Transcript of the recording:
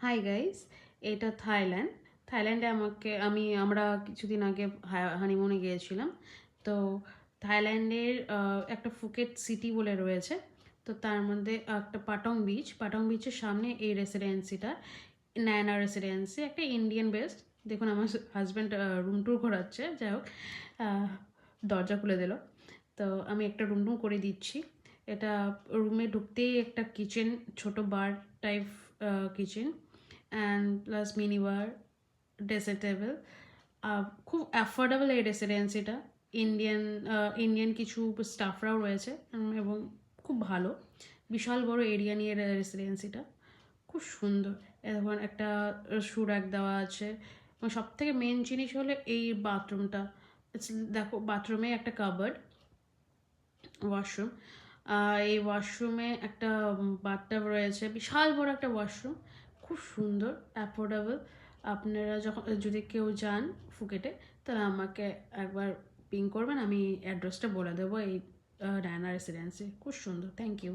Hi guys, এটা Thailand. থাইল্যান্ডে আমরা কিছুদিন আগে হানিমুনে গিয়েছিলাম। তো থাইল্যান্ডের একটা ফুকেট সিটি বলে রয়েছে। তো তার মধ্যে একটা পাটং বিচের সামনে এই রেসিডেন্সিটা, নায়না রেসিডেন্সি, একটা ইন্ডিয়ান বেস্ট। দেখুন আমার হাজব্যান্ড রুম ট্যুর ঘোরাচ্ছে, যাই হোক দরজা খুলে দিল। তো আমি একটা রুম টুর করে দিচ্ছি। এটা রুমে ঢুকতেই একটা কিচেন, ছোট bar type kitchen, and plus mini bar, dressing table. খুব অ্যাফোর্ডেবল এই রেসিডেন্সিটা। ইন্ডিয়ান ইন্ডিয়ান কিছু স্টাফরাও রয়েছে, এবং খুব ভালো। বিশাল বড় এরিয়া নিয়ে রেসিডেন্সিটা, খুব সুন্দর। এখন একটা শু র্যাক দেওয়া আছে, এবং সব থেকে মেন জিনিস হলো এই বাথরুমটা। দেখো, বাথরুমে একটা কাবার্ড, ওয়াশরুম। এই ওয়াশরুমে একটা বাথটাব রয়েছে, বিশাল বড় একটা ওয়াশরুম, খুব সুন্দর, অ্যাফোর্ডেবল। আপনারা যদি কেউ যান ফুকেটে, তাহলে আমাকে একবার পিং করবেন, আমি অ্যাড্রেসটা বলে দেবো। এই ডায়না রেসিডেন্সি খুব সুন্দর। Thank you.